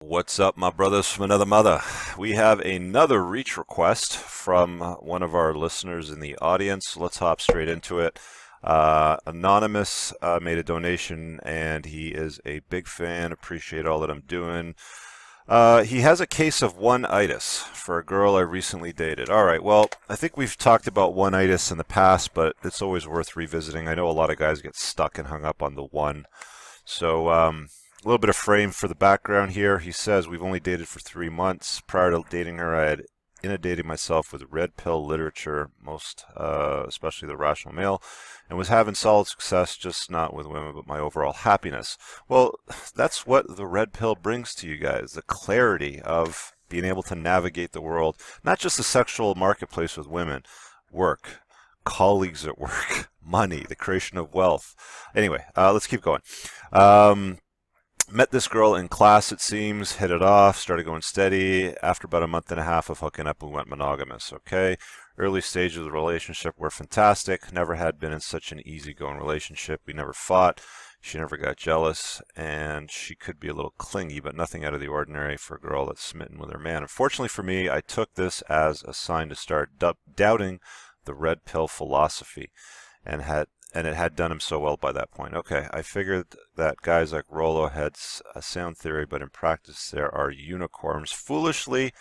What's up, my brothers from another mother? We have another reach request from one of our listeners in the audience. Let's hop straight into it. Anonymous made a donation, and he is a big fan. Appreciate all that I'm doing. He has a case of oneitis for a girl I recently dated. All right, well, I think we've talked about oneitis in the past, but it's always worth revisiting. I know a lot of guys get stuck and hung up on the one. So, a little bit of frame for the background here. He says, we've only dated for 3 months. Prior to dating her, I had inundated myself with red pill literature, especially the rational male, and was having solid success, just not with women, but my overall happiness. Well, that's what the red pill brings to you guys, the clarity of being able to navigate the world, not just the sexual marketplace with women, work, colleagues at work, money, the creation of wealth. Anyway, let's keep going. Met this girl in class, it seems, hit it off, started going steady. After about a month and a half of hooking up, we went monogamous, okay? Early stages of the relationship were fantastic. Never had been in such an easygoing relationship. We never fought. She never got jealous, and she could be a little clingy, but nothing out of the ordinary for a girl that's smitten with her man. Unfortunately for me, I took this as a sign to start doubting the red pill philosophy, and it had done him so well by that point. Okay, I figured that guys like Rollo had a sound theory, but in practice there are unicorns. Foolishly,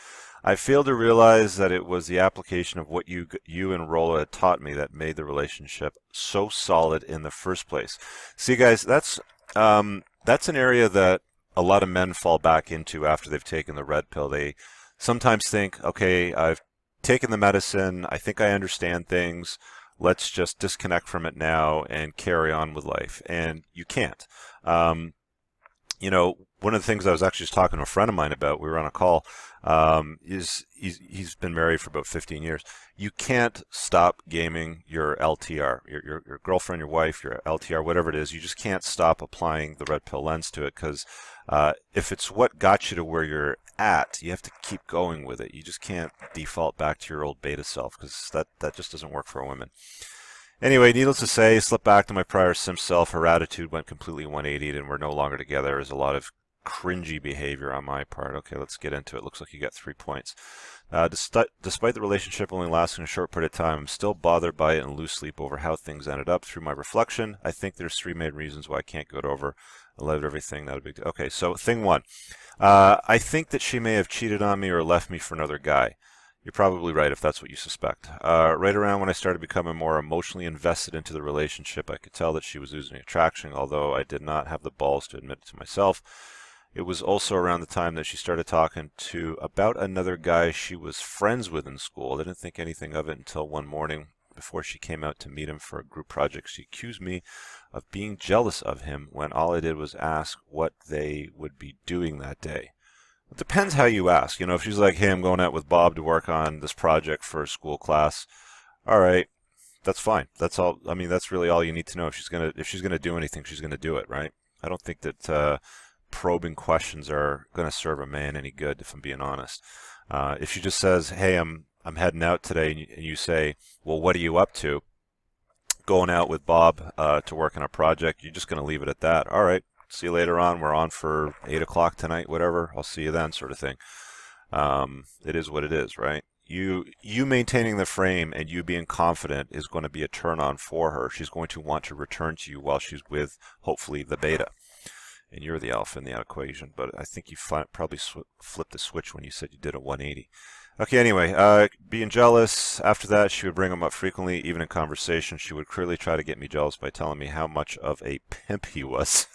I failed to realize that it was the application of what you and Rollo had taught me that made the relationship so solid in the first place. See, guys, that's an area that a lot of men fall back into after they've taken the red pill. They sometimes think, okay, I've taken the medicine, I think I understand things, let's just disconnect from it now and carry on with life. And you can't. One of the things I was actually just talking to a friend of mine about, we were on a call, is he's been married for about 15 years. You can't stop gaming your LTR, your girlfriend, your wife, your LTR, whatever it is. You just can't stop applying the red pill lens to it, because if it's what got you to where you're at, you have to keep going with it. You just can't default back to your old beta self, because that just doesn't work for women. Anyway, needless to say, slipped back to my prior sim self. Her attitude went completely 180, and we're no longer together. There's a lot of cringy behavior on my part. Okay, let's get into it. Looks like you got 3 points. Despite the relationship only lasting a short period of time, I'm still bothered by it and lose sleep over how things ended up. Through my reflection, I think there's 3 main reasons why I can't get over. I loved everything. Not a big deal. Okay, so thing 1. I think that she may have cheated on me or left me for another guy. You're probably right if that's what you suspect. Right around when I started becoming more emotionally invested into the relationship, I could tell that she was losing attraction, although I did not have the balls to admit it to myself. It was also around the time that she started talking to about another guy she was friends with in school. I didn't think anything of it until one morning before she came out to meet him for a group project. She accused me of being jealous of him when all I did was ask what they would be doing that day. It depends how you ask. If she's like, hey, I'm going out with Bob to work on this project for a school class, all right, that's fine. That's all. I mean, that's really all you need to know. If she's gonna do anything, she's gonna do it, right? I don't think that probing questions are gonna serve a man any good, if I'm being honest. If she just says, hey, I'm heading out today, and you say, well, what are you up to? Going out with Bob to work on a project. You're just gonna leave it at that. All right. See you later on. We're on for 8 o'clock tonight, whatever. I'll see you then, sort of thing. It is what it is, right? You maintaining the frame and you being confident is going to be a turn on for her. She's going to want to return to you while she's with, hopefully, the beta. And you're the alpha in the equation. But I think you probably flipped the switch when you said you did a 180. Okay, anyway, being jealous. After that, she would bring him up frequently, even in conversation. She would clearly try to get me jealous by telling me how much of a pimp he was.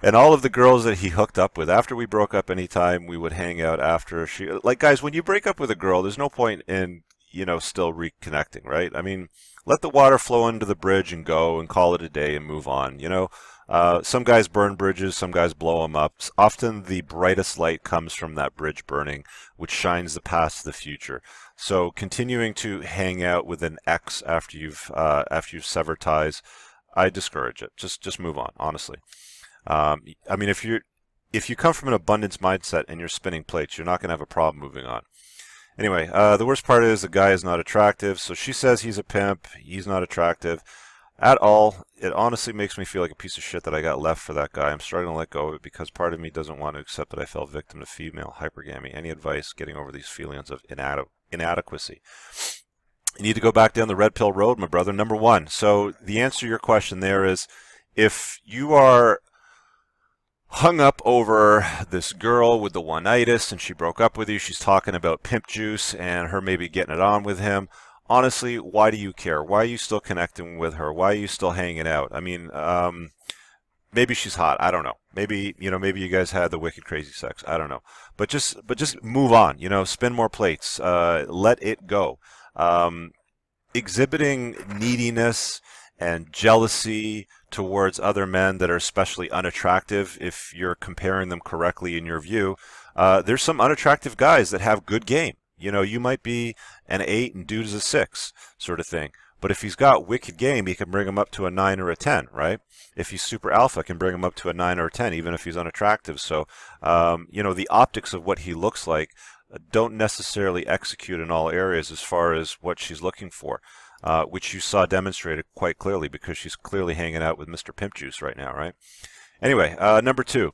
And all of the girls that he hooked up with, after we broke up, anytime we would hang out after, like, guys, when you break up with a girl, there's no point in, still reconnecting, right? I mean, let the water flow under the bridge and go and call it a day and move on, Some guys burn bridges, some guys blow them up. Often the brightest light comes from that bridge burning, which shines the past to the future. So continuing to hang out with an ex after you've severed ties, I discourage it. Just move on, honestly. I mean, if you come from an abundance mindset and you're spinning plates, you're not going to have a problem moving on. Anyway, the worst part is the guy is not attractive. So she says he's a pimp. He's not attractive. at all. It honestly makes me feel like a piece of shit that I got left for that guy. I'm starting to let go of it because part of me doesn't want to accept that I fell victim to female hypergamy. Any advice getting over these feelings of inadequacy? You need to go back down the red pill road, my brother. Number one. So the answer to your question there is, if you are hung up over this girl with the Oneitis and she broke up with you, she's talking about pimp juice and her maybe getting it on with him. Honestly, why do you care? Why are you still connecting with her? Why are you still hanging out? I mean, maybe she's hot. I don't know. Maybe, maybe you guys had the wicked crazy sex. I don't know. But just move on. Spin more plates. Let it go. Exhibiting neediness and jealousy towards other men that are especially unattractive, if you're comparing them correctly in your view, there's some unattractive guys that have good game. You might be an 8 and dude is a 6 sort of thing. But if he's got wicked game, he can bring him up to a 9 or a 10, right? If he's super alpha, can bring him up to a 9 or a 10, even if he's unattractive. So, the optics of what he looks like don't necessarily execute in all areas as far as what she's looking for, which you saw demonstrated quite clearly because she's clearly hanging out with Mr. Pimp Juice right now, right? Anyway, number 2.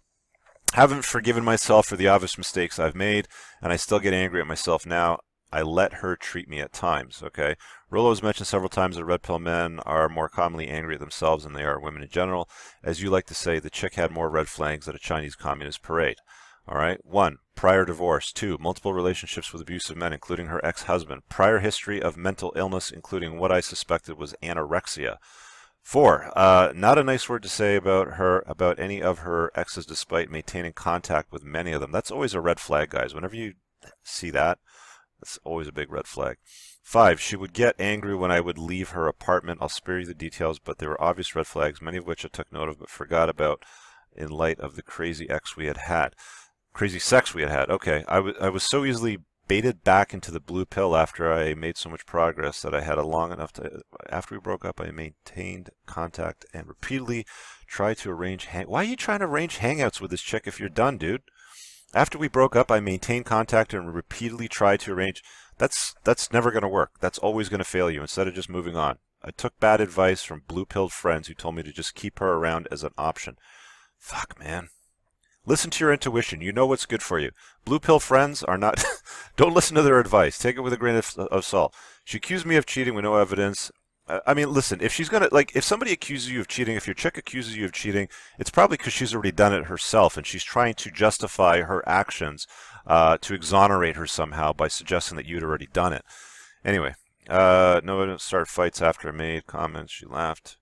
Haven't forgiven myself for the obvious mistakes I've made, and I still get angry at myself now. I let her treat me at times, okay? Rollo has mentioned several times that red pill men are more commonly angry at themselves than they are women in general. As you like to say, the chick had more red flags at a Chinese communist parade. All right. 1. Prior divorce. 2. Multiple relationships with abusive men, including her ex-husband. Prior history of mental illness, including what I suspected was anorexia. 4. Not a nice word to say about any of her exes, despite maintaining contact with many of them. That's always a red flag, guys. Whenever you see that, that's always a big red flag. 5. She would get angry when I would leave her apartment. I'll spare you the details, but there were obvious red flags, many of which I took note of but forgot about in light of the crazy sex we had had. Okay. I was so easily baited back into the blue pill after I made so much progress that I had a long enough to. After we broke up, I maintained contact and repeatedly tried to arrange. Why are you trying to arrange hangouts with this chick if you're done, dude? After we broke up, I maintained contact and repeatedly tried to arrange. That's never going to work. That's always going to fail you. Instead of just moving on, I took bad advice from blue-pilled friends who told me to just keep her around as an option. Fuck, man. Listen to your intuition. You know what's good for you. Blue pill friends are not. Don't listen to their advice. Take it with a grain of salt. She accused me of cheating with no evidence. I mean, listen. If she's gonna if somebody accuses you of cheating, if your chick accuses you of cheating, it's probably because she's already done it herself, and she's trying to justify her actions to exonerate her somehow by suggesting that you'd already done it. Anyway, no, I didn't start fights after I made comments. She laughed.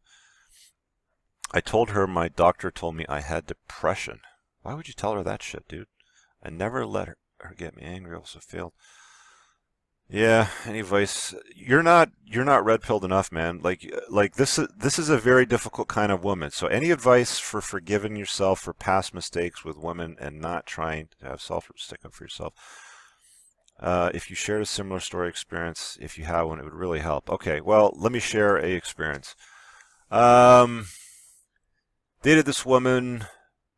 I told her my doctor told me I had depression. Why would you tell her that shit, dude? I never let her get me angry. Also failed. Yeah, any advice? You're not red pilled enough, man. Like this is a very difficult kind of woman. So any advice for forgiving yourself for past mistakes with women and not trying to have stick up for yourself? If you shared a similar story experience, if you have one, it would really help. Okay, well, let me share a experience. Dated this woman.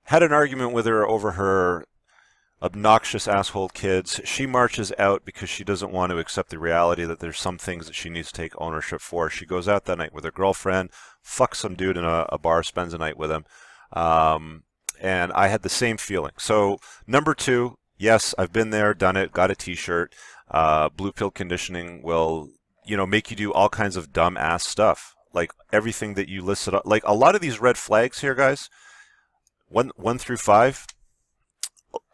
Had an argument with her over her obnoxious asshole kids. She marches out because she doesn't want to accept the reality that there's some things that she needs to take ownership for. She goes out that night with her girlfriend, fucks some dude in a bar, spends the night with him. And I had the same feeling. So number 2, yes, I've been there, done it, got a t-shirt. Blue pill conditioning will, make you do all kinds of dumb ass stuff. Like everything that you listed, like a lot of these red flags here, guys, 1 through 5,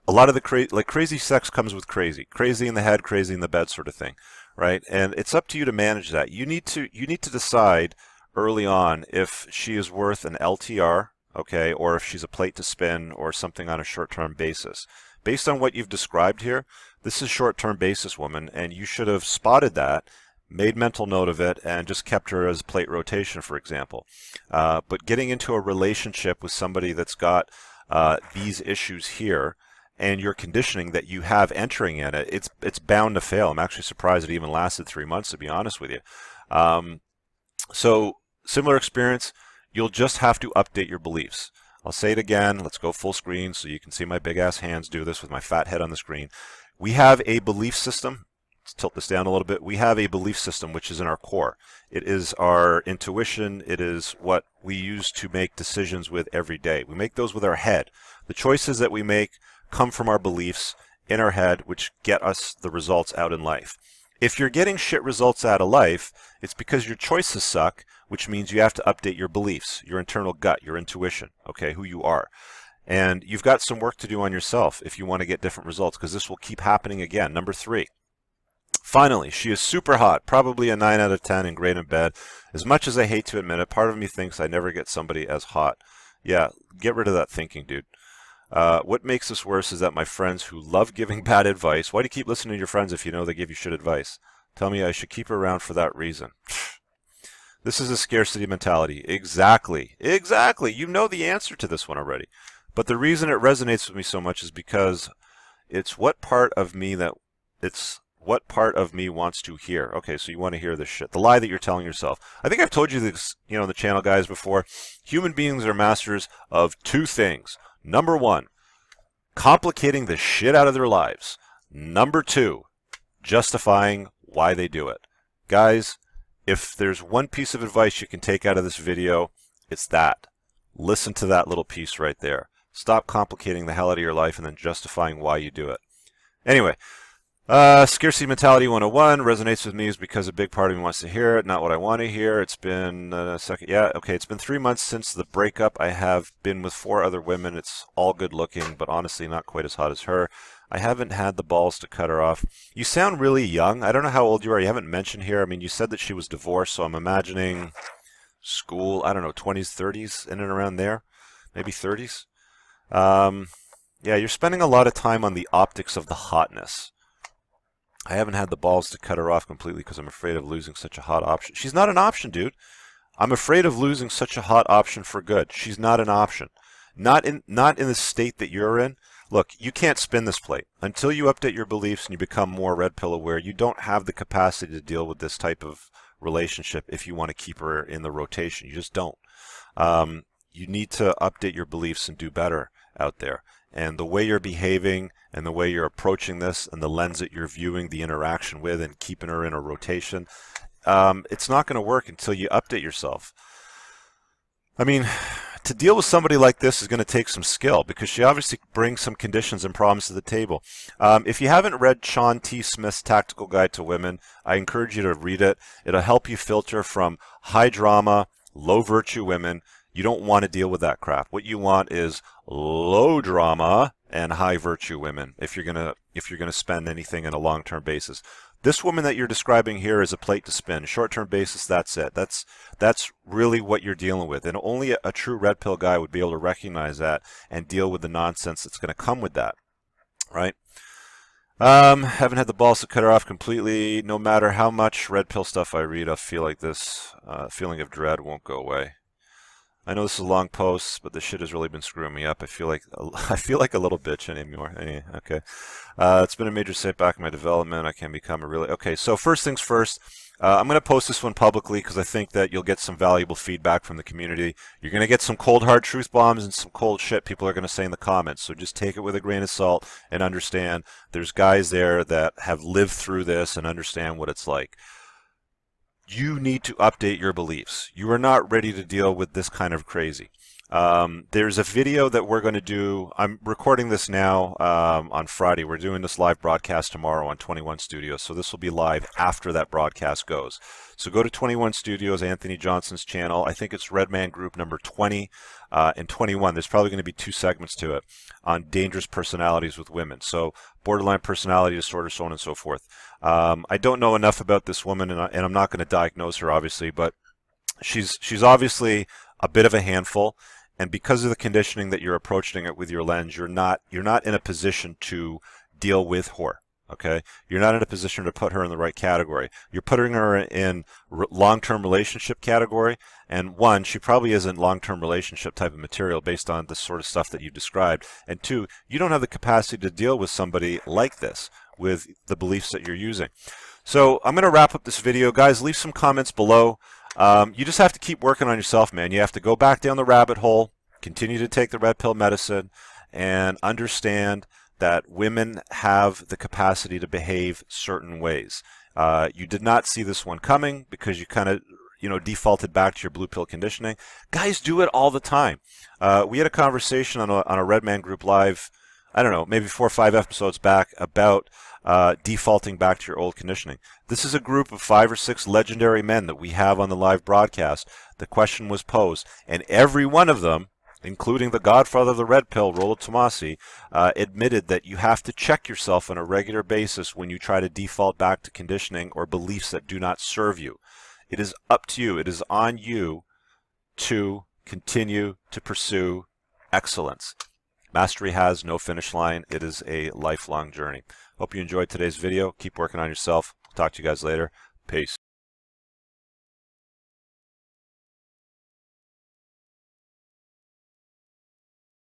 a lot of the crazy sex comes with crazy in the head, crazy in the bed sort of thing, right? And it's up to you to manage that. You need to decide early on if she is worth an LTR, okay, or if she's a plate to spin or something on a short-term basis. Based on what you've described here, this is short-term basis, woman, and you should have spotted that, made mental note of it, and just kept her as plate rotation, for example. But getting into a relationship with somebody that's got these issues here, and your conditioning that you have entering in it, it's bound to fail. I'm actually surprised it even lasted 3 months, to be honest with you. So similar experience, you'll just have to update your beliefs. I'll say it again. Let's go full screen so you can see my big ass hands do this with my fat head on the screen. We have a belief system. tilt this down a little bit. We have a belief system which is in our core. It is our intuition. It is what we use to make decisions with every day. We make those with our head. The choices that we make come from our beliefs in our head, which get us the results out in life. If you're getting shit results out of life, it's because your choices suck, which means you have to update your beliefs, your internal gut, your intuition, okay, who you are. And you've got some work to do on yourself if you want to get different results, because this will keep happening again. Number 3. Finally, she is super hot, probably a 9 out of 10 and great in bed. As much as I hate to admit it, part of me thinks I never get somebody as hot. Yeah, get rid of that thinking, dude. What makes this worse is that my friends who love giving bad advice, why do you keep listening to your friends if you know they give you shit advice? Tell me I should keep her around for that reason. This is a scarcity mentality. Exactly. Exactly. You know the answer to this one already. But the reason it resonates with me so much is because it's what part of me wants to hear. Okay, so you want to hear this shit. The lie that you're telling yourself. I think I've told you this, on the channel, guys, before. Human beings are masters of 2 things. Number 1, complicating the shit out of their lives. Number 2, justifying why they do it. Guys, if there's one piece of advice you can take out of this video, it's that. Listen to that little piece right there. Stop complicating the hell out of your life and then justifying why you do it. Anyway, Scarcity Mentality 101 resonates with me is because a big part of me wants to hear it, not what I want to hear. It's been it's been 3 months since the breakup. I have been with 4 other women. It's all good looking, but honestly not quite as hot as her. I haven't had the balls to cut her off. You sound really young. I don't know how old you are. You haven't mentioned here. I mean, you said that she was divorced, so I'm imagining school, I don't know, 20s, 30s, in and around there, maybe 30s. Yeah, you're spending a lot of time on the optics of the hotness. I haven't had the balls to cut her off completely because I'm afraid of losing such a hot option. She's not an option, dude. I'm afraid of losing such a hot option for good. She's not an option. Not in the state that you're in. Look, you can't spin this plate. Until you update your beliefs and you become more red pill aware, you don't have the capacity to deal with this type of relationship if you want to keep her in the rotation. You just don't. You need to update your beliefs and do better out there. And the way you're behaving and the way you're approaching this and the lens that you're viewing the interaction with and keeping her in a rotation, it's not going to work until you update yourself. I mean, to deal with somebody like this is going to take some skill because she obviously brings some conditions and problems to the table. If you haven't read Sean T. Smith's Tactical Guide to Women, I encourage you to read it. It'll help you filter from high drama, low virtue women. You don't want to deal with that crap. What you want is low drama and high virtue women if you're gonna spend anything on a long-term basis. This woman that you're describing here is a plate to spin. Short-term basis, that's it. That's really what you're dealing with. And only a true red pill guy would be able to recognize that and deal with the nonsense that's going to come with that, right? Haven't had the balls to cut her off completely. No matter how much red pill stuff I read, I feel like this feeling of dread won't go away. I know this is a long post, but this shit has really been screwing me up. I feel like a little bitch anymore. Okay. It's been a major setback in my development. I can become a really... Okay, so first things first, I'm going to post this one publicly because I think that you'll get some valuable feedback from the community. You're going to get some cold, hard truth bombs and some cold shit people are going to say in the comments. So just take it with a grain of salt and understand there's guys there that have lived through this and understand what it's like. You need to update your beliefs. You are not ready to deal with this kind of crazy. There's a video that we're going to do. I'm recording this now on Friday. We're doing this live broadcast tomorrow on 21 Studios. So this will be live after that broadcast goes. So go to 21 Studios, Anthony Johnson's channel. I think it's Redman Group number 20 and 21. There's probably going to be 2 segments to it on dangerous personalities with women. So borderline personality disorder, so on and so forth. I don't know enough about this woman, and I'm not going to diagnose her, obviously, but she's obviously a bit of a handful. And because of the conditioning that you're approaching it with your lens, you're not in a position to deal with her. Okay, you're not in a position to put her in the right category. You're putting her in long-term relationship category, and 1, she probably isn't long-term relationship type of material based on the sort of stuff that you described. And 2, you don't have the capacity to deal with somebody like this with the beliefs that you're using. So I'm going to wrap up this video, guys. Leave some comments below. You just have to keep working on yourself, man. You have to go back down the rabbit hole, continue to take the red pill medicine, and understand that women have the capacity to behave certain ways. You did not see this one coming because you kind of defaulted back to your blue pill conditioning. Guys do it all the time. We had a conversation on a Red Man Group Live, I don't know, maybe 4 or 5 episodes back about defaulting back to your old conditioning. This is a group of 5 or 6 legendary men that we have on the live broadcast. The question was posed, and every one of them, including the godfather of the red pill, Rollo Tomasi, admitted that you have to check yourself on a regular basis when you try to default back to conditioning or beliefs that do not serve you. It is up to you. It is on you to continue to pursue excellence. Mastery has no finish line. It is a lifelong journey. Hope you enjoyed today's video. Keep working on yourself. Talk to you guys later. Peace.